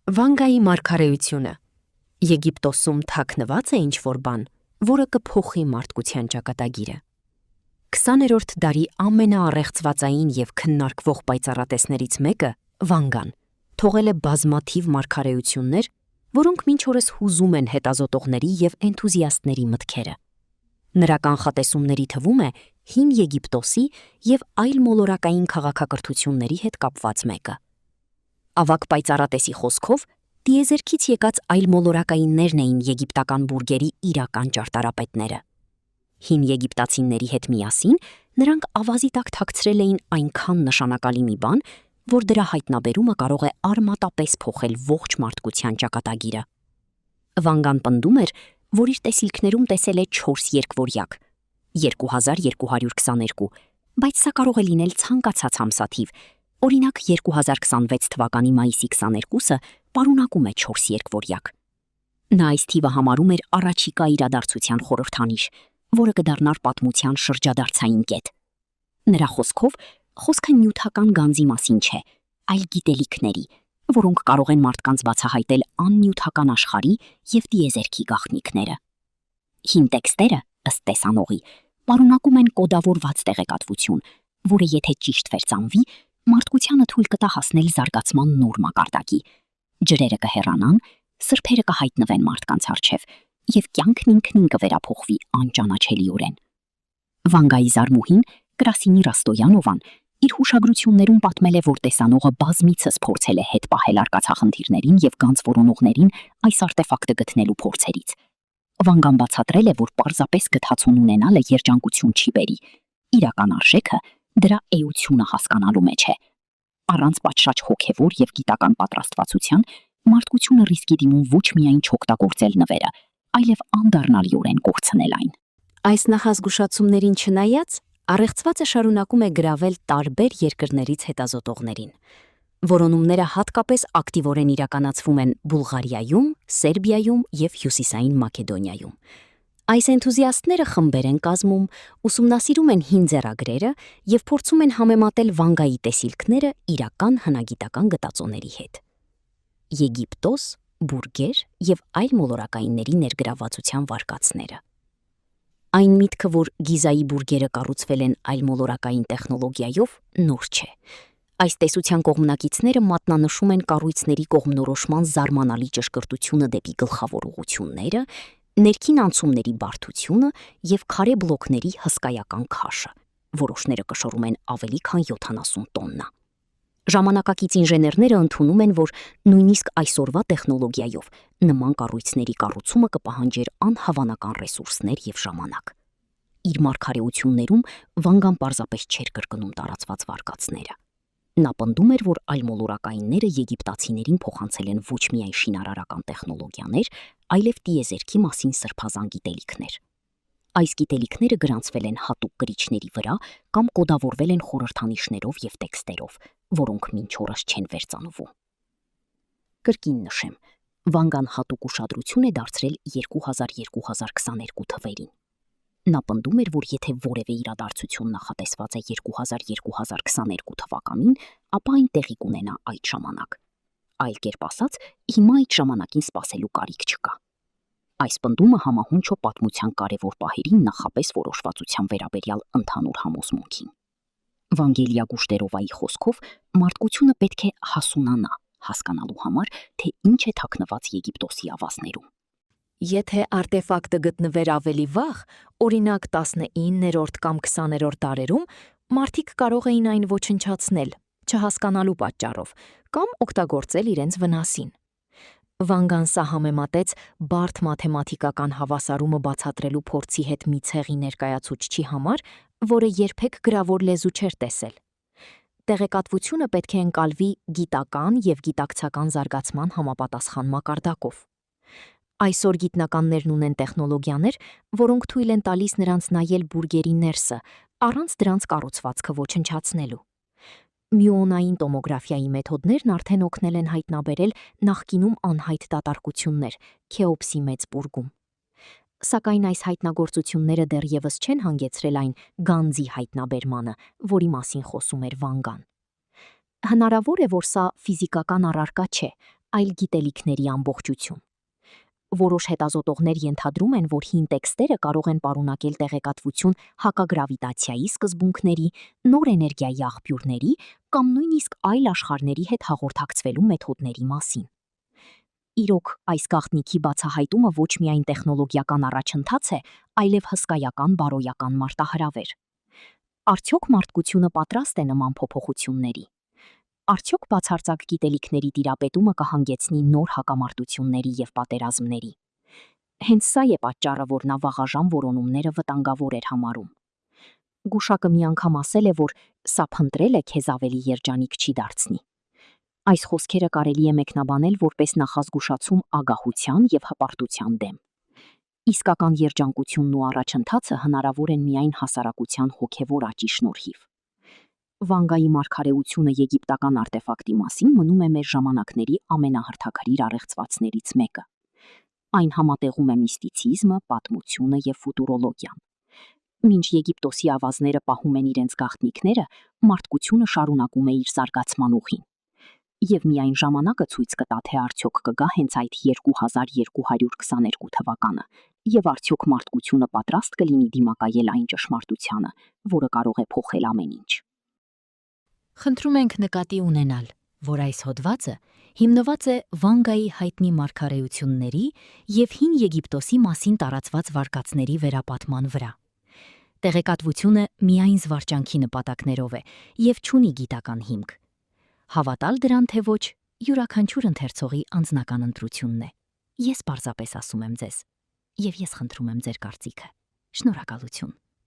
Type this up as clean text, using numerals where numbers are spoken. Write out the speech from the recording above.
Վանգայի մարգարեությունը Եգիպտոսում թաքնված է ինչ-որ բան, որը կփոխի մարդկության ճակատագիրը։ 20-րդ դարի ամենաառեղծվածային եւ քննարկվող պայծառատեսներից մեկը Վանգան թողել է բազմաթիվ մարգարեություններ, որոնք մինչ օրս հուզում են հետազոտողների եւ էնթուզիաստների մտքերը։ Նրա կանխատեսումների թվում է հին Եգիպտոսի եւ այլ մոլորակային քաղաքակրթությունների հետ կապված մեկը։ Ավակ պայծառատեսի խոսքով տիեզերքից եկած այլ մոլորակայիններն էին եգիպտական բուրգերի իրական ճարտարապետները։ Հին եգիպտացիների հետ միասին նրանք ավազի տակ թաքցրել էին այնքան նշանակալի մի բան, որ դրա հայտնաբերումը կարող է արմատապես փոխել ողջ մարդկության ճակատագիրը։ Վանգան պնդում էր, որ իր տեսիլքներում տեսել է 4 երկվորյակ՝ 2222, բայց սա կարող է լինել ցանկացած ամսաթիվ։ Օրինակ 2026 թվականի մայիսի 22-ը պարունակում է 4 երկվորյակ։ Նա այս թիվը համարում էր առաջիկա իրադարձության խորհրդանիշ, որը կդառնար պատմության շրջադարձային կետ։ Նրա խոսքով խոսքը նյութական գանձի մասին չէ, այլ գիտելիքների, որոնք կարող են մարդկանց բացահայտել աննյութական աշխարհի եւ տիեզերքի գաղտնիքները։ Հին տեքստերը, ըստ տեսանողի, պարունակում են կոդավորված տեղեկատվություն, որը եթե ճիշտ վերծանվի, մարդկությանը թույլ կտա հասնել զարգացման նոր մակարդակի։ Ջրերը կհեռանան, սրբերը կհայտնվեն մարդկանց առջև, եւ կյանքն ինքնին կվերափոխվի անճանաչելիորեն։ Վանգայի զարմուհին Կրասինի Ռաստոյանովան իր հուշագրություններում պատմել է, որ տեսանողը բազմիցս փորձել է հետ պահել արկածախնդիրներին եւ գանձ որոնողներին այս արտեֆակտը գտնելու փորձերից։ Վանգան բացատրել է, որ պարզապես գթացուն ունենալը երջանկություն չի բերի։ Իրական արժեքը դրա էությունը հասկանալու մեջ է։ Առանց պատշաճ հոգևոր եւ գիտական պատրաստվածության մարդկությունը ռիսկի դիմում ոչ միայն չօգտագործել նվերը, այլև անդառնալիորեն կորցնել այն։ Այս նախազգուշացումներին չնայած, առեղծվածը շարունակում է գրավել տարբեր երկրներից հետազոտողներին։ Որոնումները հատկապես ակտիվորեն իրականացվում են Բուլղարիայում, Սերբիայում եւ Հյուսիսային Մակեդոնիայում։ Այս էնթուզիաստները խմբեր են կազմում, ուսումնասիրում են հին ձեռագրերը եւ փորձում են համեմատել Վանգայի տեսիլքները իրական հնագիտական գտածոների հետ։ Եգիպտոս, բուրգեր եւ այլ մոլորակայինների ներգրավվածության վարկածները։ Այն միտքը, որ Գիզայի բուրգերը կառուցվել են այլ մոլորակային տեխնոլոգիայով, նոր չէ։ Այս տեսության կողմնակիցները մատնանշում են կառույցների կողմնորոշման զարմանալի ճշգրտությունը դեպի գլխավոր ուղղությունները, ներքին անցումների բարդությունը եւ քարե բլոկների հսկայական քաշը, որոշները կշռում են ավելի քան 70 տոննա։ Ժամանակակից ինժեներները ընդունում են, որ նույնիսկ այսօրվա տեխնոլոգիայով նման կառույցների կառուցումը կպահանջեր անհավանական ռեսուրսներ եւ ժամանակ։ Իր մարգարեություններում Վանգան պարզապես չէր կրկնում տարածված վարկածները։ Նա պնդում էր, որ այլ մոլորակայինները եգիպտացիներին փոխանցել են ոչ միայն շինարարական տեխնոլոգիաներ, այլև տիեզերքի մասին սրբազան գիտելիքներ։ Այս գիտելիքները գրանցվել են հատուկ գրիչների վրա կամ կոդավորվել են խորհրդանիշներով եւ տեքստերով, որոնք մինչ օրս չեն վերծանվում։ Կրկին նշեմ, Վանգան հատուկ ուշադրություն է դարձրել 2000-2022 թվերին։ Նա պնդում էր, որ եթե որևէ իրադարձություն նախատեսված է 2000-2022 թվականին, ապա այն տեղի կունենա այդ ժամանակ։ Այլ կերպ ասած, հիմա այդ ժամանակին սպասելու կարիք չկա։ Այս պնդումը համահունչ է պատմության կարևոր պահերին նախապես որոշվածության վերաբերյալ ընդհանուր համոզմունքին։ Վանգելիա Գուշտերովայի խոսքով մարդկությունը պետք է հասունանա հասկանալու համար, թե ինչ է թաքնված Եգիպտոսի ավազներում։ Եթե արտեֆակտը գտնվեր ավելի վաղ, օրինակ 19-րդ կամ 20-րդ դարերում, մարդիկ կարող էին այն ոչնչացնել, չհասկանալու պատճառով, կամ օգտագործել իրենց վնասին։ Վանգան սա համեմատեց բարդ մաթեմատիկական հավասարումը բացատրելու փորձի հետ մի ցեղի ներկայացուցչի համար, որը երբեք գրավոր լեզու չէր տեսել։ Տեղեկատվությունը պետք է ընկալվի գիտական եւ գիտակցական զարգացման համապատասխան մակարդակով։ Այսօր գիտնականներն ունեն տեխնոլոգիաներ, որոնք թույլ են տալիս նրանց նայել բուրգերի ներսը, առանց դրանց կառուցվածքը ոչնչացնելու։ Մյուոնային տոմոգրաֆիայի մեթոդներն արդեն օգնել են հայտնաբերել նախկինում անհայտ դատարկություններ Քեոպսի մեծ բուրգում։ Սակայն այս հայտնագործությունները դեռևս չեն հանգեցրել այն գանձի հայտնաբերմանը, որի մասին խոսում էր Վանգան։ Հնարավոր է, որ սա ֆիզիկական առարկա չէ, այլ գիտելիքների ամբողջություն։ Որոշ հետազոտողներ ենթադրում են, որ հին տեքստերը կարող են պարունակել տեղեկատվություն հակագրավիտացիայի սկզբունքների, նոր էներգիայի աղբյուրների կամ նույնիսկ այլ աշխարհների հետ հաղորդակցվելու մեթոդների մասին։ Իրոք, այս գաղտնիքի բացահայտումը ոչ միայն տեխնոլոգիական առաջընթաց է, այլև հսկայական բարոյական մարտահրավեր։ Արդյոք մարդկությունը պատրաստ է նման փոփոխությունների։ Արդյոք բացարձակ գիտելիքների տիրապետումը կհանգեցնի նոր հակամարտությունների և պատերազմների։ Հենց սա է պատճառը, որ նա վաղաժամ որոնումները վտանգավոր էր համարում։ Գուշակը մի անգամ ասել է, որ սա փնտրել է քեզ ավելի երջանիկ չի դարձնի։ Այս խոսքերը կարելի է մեկնաբանել որպես նախազգուշացում ագահության և հպարտության դեմ։ Իսկական երջանկությունն ու առաջընթացը հնարավոր են միայն հասարակության հոգևոր աճի շնորհիվ։ Վանգայի մարգարեությունը եգիպտական արտեֆակտի մասին մնում է մեր ժամանակների ամենահռթակրիր առեղծվածներից մեկը։ Այն համատեղում է միստիցիզմը, պատմությունը և ֆուտուրոլոգիան։ Մինչ Եգիպտոսի ավազները պահում են իրենց գաղտնիքները, մարդկությունը շարունակում է իր զարգացման ուղին։ Եվ միայն ժամանակը ցույց կտա, թե արդյոք կգա հենց այդ 2222 թվականը, եւ արդյոք մարդկությունը պատրաստ կլինի դիմակայել այն ճշմարտությանը, որը կարող է փոխել ամեն ինչ։ Խնդրում ենք նկատի ունենալ, որ այս հոդվածը հիմնված է Վանգայի հայտնի մարգարեությունների եւ հին Եգիպտոսի մասին տարածված վարկածների վերապատման վրա։ Տեղեկատվությունը միայն զվարճանքի նպատակներով է եւ չունի գիտական հիմք։ Հավատալ դրան թե ոչ, յուրաքանչյուր ընթերցողի անձնական ընտրությունն է։ Ես պարզապես ասում եմ ձեզ, եւ ես խնդրում եմ ձեր կարծիքը։ Շնորհակալություն։